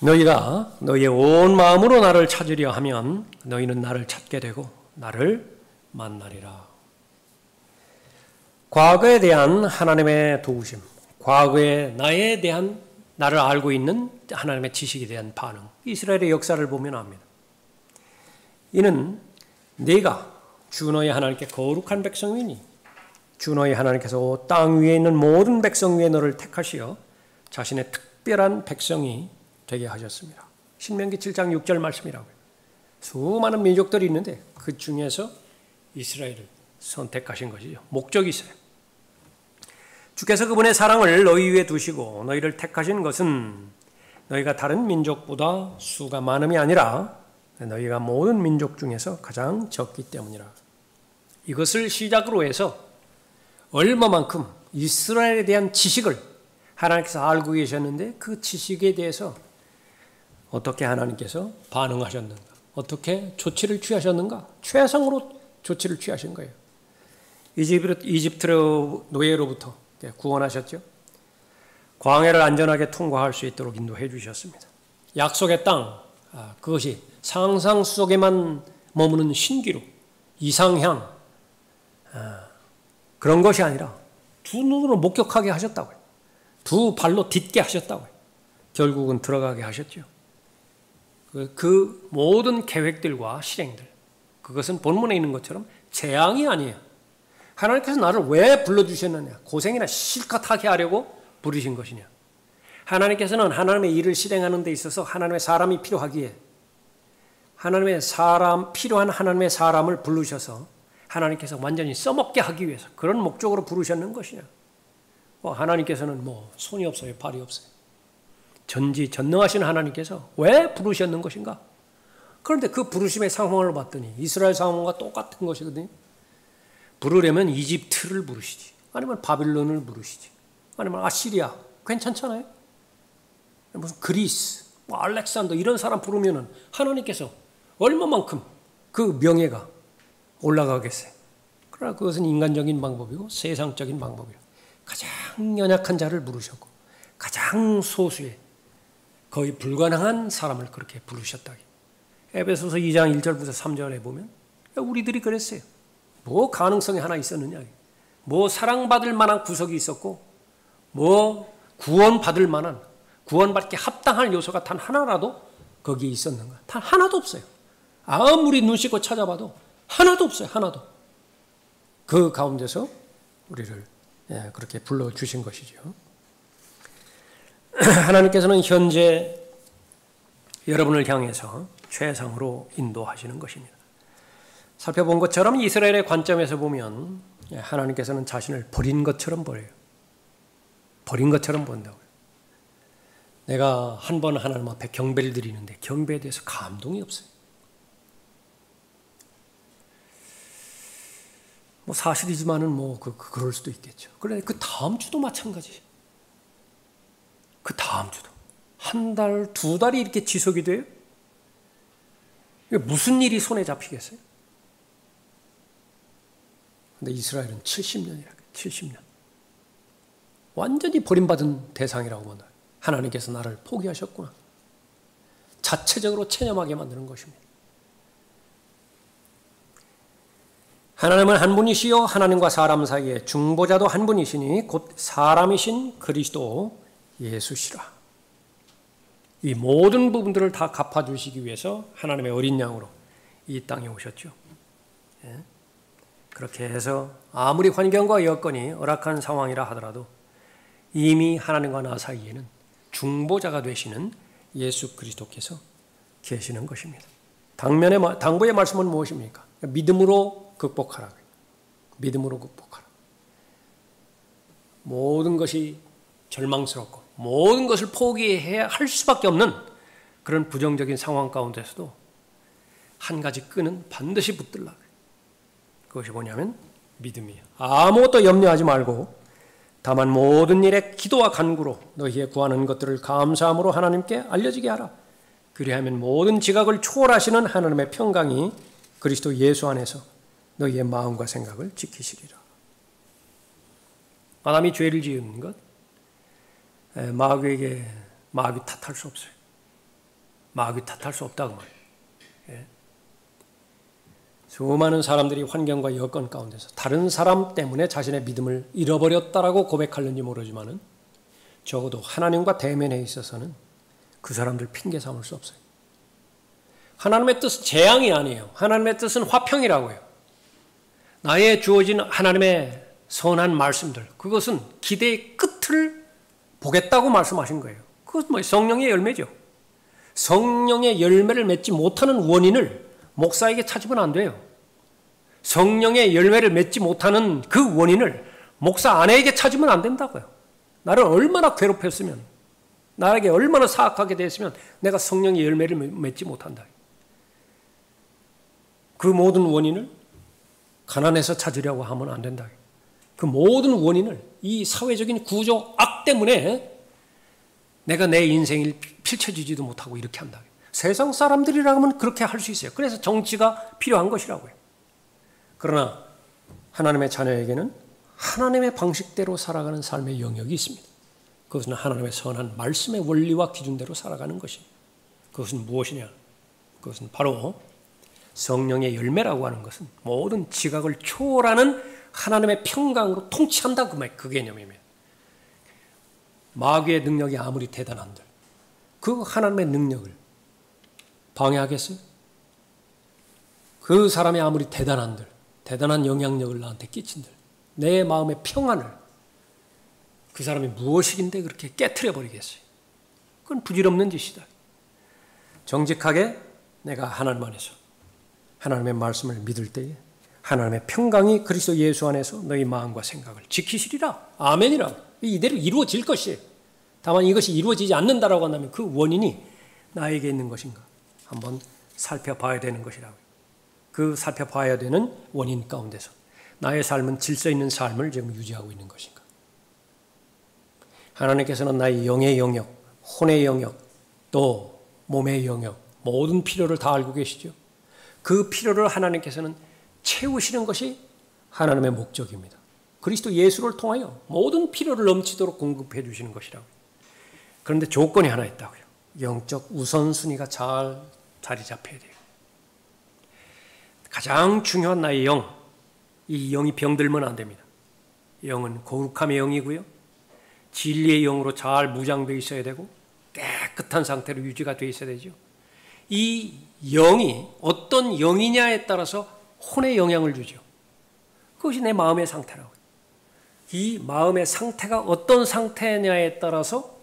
너희가 너희의 온 마음으로 나를 찾으려 하면 너희는 나를 찾게 되고 나를 만나리라. 과거에 대한 하나님의 도우심, 과거의 나에 대한 나를 알고 있는 하나님의 지식에 대한 반응, 이스라엘의 역사를 보면 압니다. 이는 네가 주 너희 하나님께 거룩한 백성이니 주 너희 하나님께서 땅 위에 있는 모든 백성 위에 너를 택하시어 자신의 특별한 백성이 되게 하셨습니다. 신명기 7장 6절 말씀이라고요. 수많은 민족들이 있는데 그 중에서 이스라엘을 선택하신 것이죠. 목적이 있어요. 주께서 그분의 사랑을 너희 위에 두시고 너희를 택하신 것은 너희가 다른 민족보다 수가 많음이 아니라 너희가 모든 민족 중에서 가장 적기 때문이라. 이것을 시작으로 해서 얼마만큼 이스라엘에 대한 지식을 하나님께서 알고 계셨는데 그 지식에 대해서 어떻게 하나님께서 반응하셨는가, 어떻게 조치를 취하셨는가, 최상으로 조치를 취하신 거예요. 이집트 노예로부터 구원하셨죠. 광야를 안전하게 통과할 수 있도록 인도해 주셨습니다. 약속의 땅, 그것이 상상 속에만 머무는 신기루, 이상향, 그런 것이 아니라 두 눈으로 목격하게 하셨다고요. 두 발로 딛게 하셨다고요. 결국은 들어가게 하셨죠. 그 모든 계획들과 실행들, 그것은 본문에 있는 것처럼 재앙이 아니에요. 하나님께서 나를 왜 불러주셨느냐, 고생이나 실컷 하게 하려고 부르신 것이냐. 하나님께서는 하나님의 일을 실행하는 데 있어서 하나님의 사람이 필요하기에 필요한 하나님의 사람을 부르셔서 하나님께서 완전히 써먹게 하기 위해서 그런 목적으로 부르셨는 것이냐. 하나님께서는 손이 없어요, 발이 없어요. 전지전능하신 하나님께서 왜 부르셨는 것인가? 그런데 그 부르심의 상황을 봤더니 이스라엘 상황과 똑같은 것이거든요. 부르려면 이집트를 부르시지, 아니면 바빌론을 부르시지, 아니면 아시리아, 괜찮잖아요. 무슨 그리스, 알렉산더 이런 사람 부르면은 하나님께서 얼마만큼 그 명예가 올라가겠어요. 그러나 그것은 인간적인 방법이고 세상적인 방법이라 가장 연약한 자를 부르셨고 가장 소수의 거의 불가능한 사람을 그렇게 부르셨다. 에베소서 2장 1절부터 3절에 보면 우리들이 그랬어요. 뭐 가능성이 하나 있었느냐, 뭐 사랑받을 만한 구석이 있었고 뭐 구원받을 만한, 구원받기 합당한 요소가 단 하나라도 거기에 있었는가? 단 하나도 없어요. 아무리 눈 씻고 찾아봐도 하나도 없어요. 하나도. 그 가운데서 우리를 그렇게 불러주신 것이죠. 하나님께서는 현재 여러분을 향해서 최상으로 인도하시는 것입니다. 살펴본 것처럼 이스라엘의 관점에서 보면 하나님께서는 자신을 버린 것처럼 보여요. 버린 것처럼 본다고요. 내가 한 번 하나님 앞에 경배를 드리는데 경배에 대해서 감동이 없어요. 사실이지만은 그럴 수도 있겠죠. 그런데 그 다음 주도 마찬가지예요. 그 다음 주도 한 달, 두 달이 이렇게 지속이 돼요? 무슨 일이 손에 잡히겠어요? 근데 이스라엘은 70년이라고, 70년. 완전히 버림받은 대상이라고 본다. 하나님께서 나를 포기하셨구나. 자체적으로 체념하게 만드는 것입니다. 하나님은 한 분이시요 하나님과 사람 사이에 중보자도 한 분이시니 곧 사람이신 그리스도 예수시라. 이 모든 부분들을 다 갚아주시기 위해서 하나님의 어린 양으로 이 땅에 오셨죠. 그렇게 해서 아무리 환경과 여건이 열악한 상황이라 하더라도 이미 하나님과 나 사이에는 중보자가 되시는 예수 그리스도께서 계시는 것입니다. 당부의 말씀은 무엇입니까? 믿음으로 극복하라. 믿음으로 극복하라. 모든 것이 절망스럽고 모든 것을 포기해야 할 수밖에 없는 그런 부정적인 상황 가운데서도 한 가지 끈은 반드시 붙들라. 그것이 뭐냐면 믿음이에요. 아무것도 염려하지 말고 다만 모든 일에 기도와 간구로 너희의 구하는 것들을 감사함으로 하나님께 알려지게 하라. 그리하면 모든 지각을 초월하시는 하나님의 평강이 그리스도 예수 안에서 너희의 마음과 생각을 지키시리라. 아담이 죄를 지은 것 마귀에게 마귀 탓할 수 없어요. 마귀 탓할 수 없다 그 말이에요. 예. 수많은 사람들이 환경과 여건 가운데서 다른 사람 때문에 자신의 믿음을 잃어버렸다라고 고백하는지 모르지만은 적어도 하나님과 대면에 있어서는 그 사람들 핑계 삼을 수 없어요. 하나님의 뜻은 재앙이 아니에요. 하나님의 뜻은 화평이라고요. 나의 주어진 하나님의 선한 말씀들, 그것은 기대의 끝을 보겠다고 말씀하신 거예요. 그것은 뭐 성령의 열매죠. 성령의 열매를 맺지 못하는 원인을 목사에게 찾으면 안 돼요. 성령의 열매를 맺지 못하는 그 원인을 목사 아내에게 찾으면 안 된다고요. 나를 얼마나 괴롭혔으면, 나에게 얼마나 사악하게 됐으면 내가 성령의 열매를 맺지 못한다. 그 모든 원인을 가난해서 찾으려고 하면 안 된다. 그 모든 원인을 이 사회적인 구조 악 때문에 내가 내 인생을 펼쳐지지도 못하고 이렇게 한다. 세상 사람들이라면 그렇게 할 수 있어요. 그래서 정치가 필요한 것이라고요. 그러나 하나님의 자녀에게는 하나님의 방식대로 살아가는 삶의 영역이 있습니다. 그것은 하나님의 선한 말씀의 원리와 기준대로 살아가는 것입니다. 그것은 무엇이냐? 그것은 바로 성령의 열매라고 하는 것은 모든 지각을 초월하는 하나님의 평강으로 통치한다 그 개념입니다. 마귀의 능력이 아무리 대단한들 그 하나님의 능력을 방해하겠어요? 그 사람이 아무리 대단한들 대단한 영향력을 나한테 끼친들 내 마음의 평안을 그 사람이 무엇이긴데 그렇게 깨트려 버리겠어요? 그건 부질없는 짓이다. 정직하게 내가 하나님 안에서 하나님의 말씀을 믿을 때에 하나님의 평강이 그리스도 예수 안에서 너희 마음과 생각을 지키시리라. 아멘이라. 이대로 이루어질 것이에요. 다만 이것이 이루어지지 않는다라고 한다면 그 원인이 나에게 있는 것인가 한번 살펴봐야 되는 것이라고요. 그 살펴봐야 되는 원인 가운데서 나의 삶은 질서 있는 삶을 지금 유지하고 있는 것인가. 하나님께서는 나의 영의 영역, 혼의 영역, 또 몸의 영역 모든 필요를 다 알고 계시죠. 그 필요를 하나님께서는 채우시는 것이 하나님의 목적입니다. 그리스도 예수를 통하여 모든 필요를 넘치도록 공급해 주시는 것이라고요. 그런데 조건이 하나 있다고요. 영적 우선순위가 잘 자리 잡혀야 돼요. 가장 중요한 나의 영, 이 영이 병들면 안 됩니다. 영은 거룩함의 영이고요. 진리의 영으로 잘 무장되어 있어야 되고 깨끗한 상태로 유지가 되어 있어야 되죠. 이 영이 어떤 영이냐에 따라서 혼에 영향을 주죠. 그것이 내 마음의 상태라고요. 이 마음의 상태가 어떤 상태냐에 따라서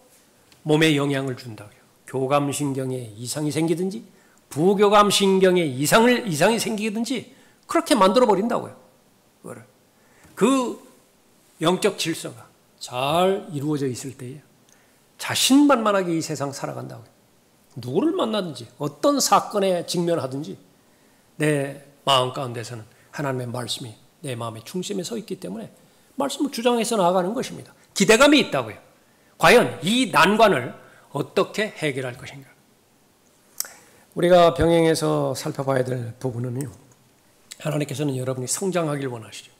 몸에 영향을 준다고요. 교감신경에 이상이 생기든지 부교감신경에 이상이 생기든지 그렇게 만들어버린다고요. 그 영적 질서가 잘 이루어져 있을 때에 자신만만하게 이 세상 살아간다고요. 누구를 만나든지 어떤 사건에 직면하든지 내 마음 가운데서는 하나님의 말씀이 내 마음의 중심에 서 있기 때문에 말씀을 주장해서 나아가는 것입니다. 기대감이 있다고요. 과연 이 난관을 어떻게 해결할 것인가. 우리가 병행해서 살펴봐야 될 부분은요. 하나님께서는 여러분이 성장하길 원하시죠.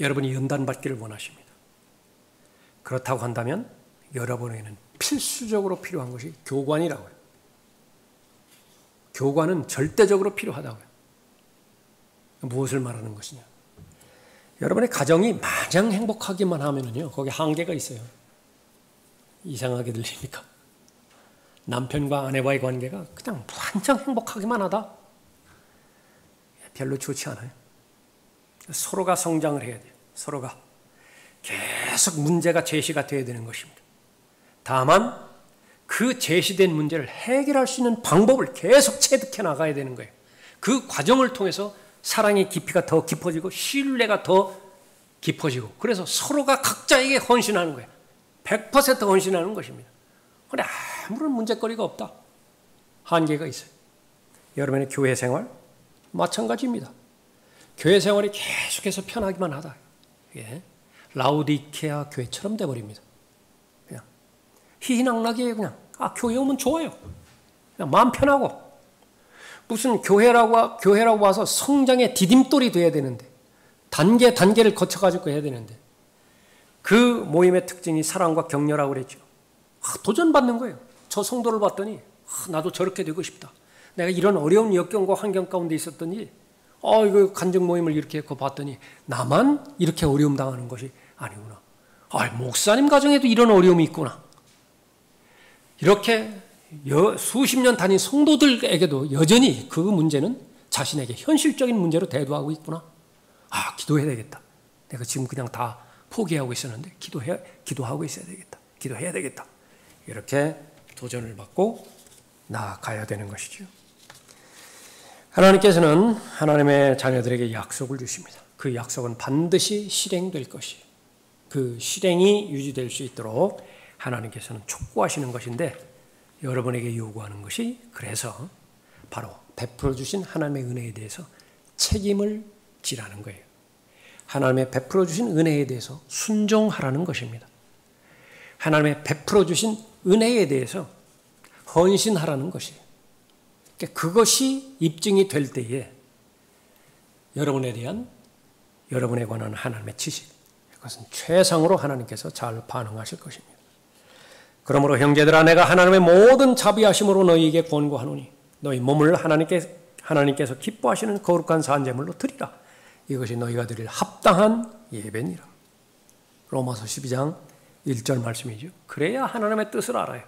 여러분이 연단받기를 원하십니다. 그렇다고 한다면 여러분에게는 필수적으로 필요한 것이 교관이라고요. 교관은 절대적으로 필요하다고요. 무엇을 말하는 것이냐. 여러분의 가정이 마냥 행복하기만 하면은요, 거기에 한계가 있어요. 이상하게 들립니까? 남편과 아내와의 관계가 그냥 완전 행복하기만 하다? 별로 좋지 않아요. 서로가 성장을 해야 돼요. 서로가 계속 문제가 제시가 되어야 되는 것입니다. 다만 그 제시된 문제를 해결할 수 있는 방법을 계속 체득해 나가야 되는 거예요. 그 과정을 통해서 사랑의 깊이가 더 깊어지고 신뢰가 더 깊어지고 그래서 서로가 각자에게 헌신하는 거예요. 100% 헌신하는 것입니다. 그런데 아무런 문제거리가 없다. 한계가 있어요. 여러분의 교회 생활 마찬가지입니다. 교회 생활이 계속해서 편하기만 하다. 예. 라우디케아 교회처럼 돼버립니다. 그냥 희희낙낙이에요. 그냥 교회 오면 좋아요. 그냥 마음 편하고 무슨 교회라고 와서 성장의 디딤돌이 돼야 되는데 단계를 거쳐가지고 해야 되는데 그 모임의 특징이 사랑과 격려라고 그랬죠. 도전받는 거예요. 저 성도를 봤더니 나도 저렇게 되고 싶다. 내가 이런 어려운 역경과 환경 가운데 있었더니 이거 간증 모임을 이렇게 봤더니 나만 이렇게 어려움 당하는 것이 아니구나. 목사님 가정에도 이런 어려움이 있구나. 이렇게 수십 년 다닌 성도들에게도 여전히 그 문제는 자신에게 현실적인 문제로 대두하고 있구나. 기도해야 되겠다. 내가 지금 그냥 다 포기하고 있었는데 기도하고 있어야 되겠다. 기도해야 되겠다. 이렇게 도전을 받고 나아가야 되는 것이죠. 하나님께서는 하나님의 자녀들에게 약속을 주십니다. 그 약속은 반드시 실행될 것이에요. 그 실행이 유지될 수 있도록 하나님께서는 촉구하시는 것인데 여러분에게 요구하는 것이 그래서 바로 베풀어 주신 하나님의 은혜에 대해서 책임을 지라는 거예요. 하나님의 베풀어 주신 은혜에 대해서 순종하라는 것입니다. 하나님의 베풀어 주신 은혜에 대해서 헌신하라는 것이에요. 그것이 입증이 될 때에 여러분에 관한 하나님의 지식, 그것은 최상으로 하나님께서 잘 반응하실 것입니다. 그러므로 형제들아, 내가 하나님의 모든 자비하심으로 너희에게 권고하노니 너희 몸을 하나님께서 기뻐하시는 거룩한 산제물로 드리라. 이것이 너희가 드릴 합당한 예배니라. 로마서 12장 1절 말씀이죠. 그래야 하나님의 뜻을 알아요.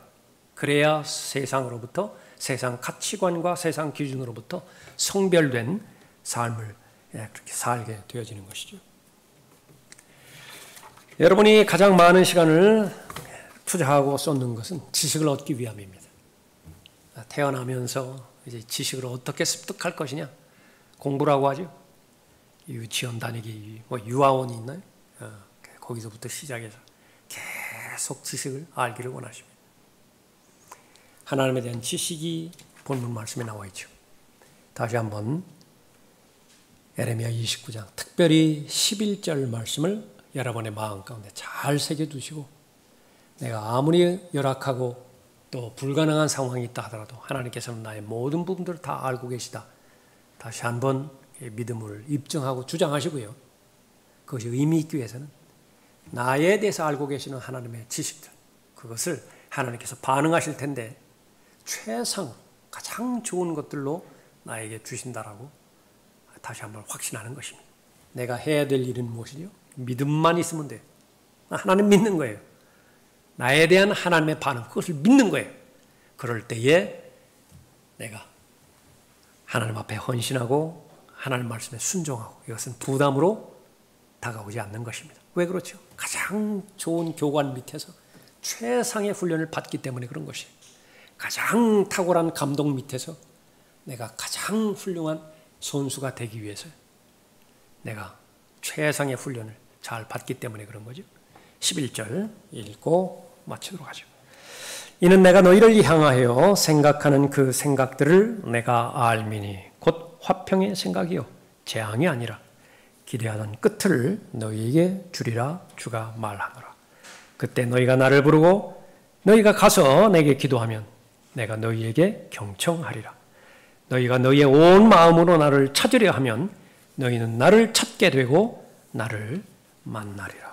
그래야 세상으로부터, 세상 가치관과 세상 기준으로부터 성별된 삶을 그렇게 살게 되어지는 것이죠. 여러분이 가장 많은 시간을 투자하고 쏟는 것은 지식을 얻기 위함입니다. 태어나면서 이제 지식을 어떻게 습득할 것이냐, 공부라고 하죠. 유치원 다니기, 유아원이 있나요? 거기서부터 시작해서 계속 지식을 알기를 원하십니다. 하나님에 대한 지식이 본문 말씀에 나와 있죠. 다시 한번 예레미야 29장, 특별히 11절 말씀을 여러분의 마음 가운데 잘 새겨두시고, 내가 아무리 열악하고 또 불가능한 상황이 있다 하더라도 하나님께서는 나의 모든 부분들을 다 알고 계시다. 다시 한번 믿음을 입증하고 주장하시고요. 그것이 의미 있기 위해서는 나에 대해서 알고 계시는 하나님의 지식들, 그것을 하나님께서 반응하실 텐데 최상, 가장 좋은 것들로 나에게 주신다라고 다시 한번 확신하는 것입니다. 내가 해야 될 일은 무엇이죠? 믿음만 있으면 돼요. 하나님 믿는 거예요. 나에 대한 하나님의 반응, 그것을 믿는 거예요. 그럴 때에 내가 하나님 앞에 헌신하고 하나님 말씀에 순종하고, 이것은 부담으로 다가오지 않는 것입니다. 왜 그렇죠? 가장 좋은 교관 밑에서 최상의 훈련을 받기 때문에 그런 것이에요. 가장 탁월한 감독 밑에서 내가 가장 훌륭한 선수가 되기 위해서 내가 최상의 훈련을 잘 받기 때문에 그런 거죠. 11절 읽고 마치도록 하죠. 이는 내가 너희를 향하여 생각하는 그 생각들을 내가 알미니 곧 화평의 생각이요 재앙이 아니라 기대하던 끝을 너희에게 주리라 주가 말하노라. 그때 너희가 나를 부르고 너희가 가서 내게 기도하면 내가 너희에게 경청하리라. 너희가 너희의 온 마음으로 나를 찾으려 하면 너희는 나를 찾게 되고 나를 만나리라.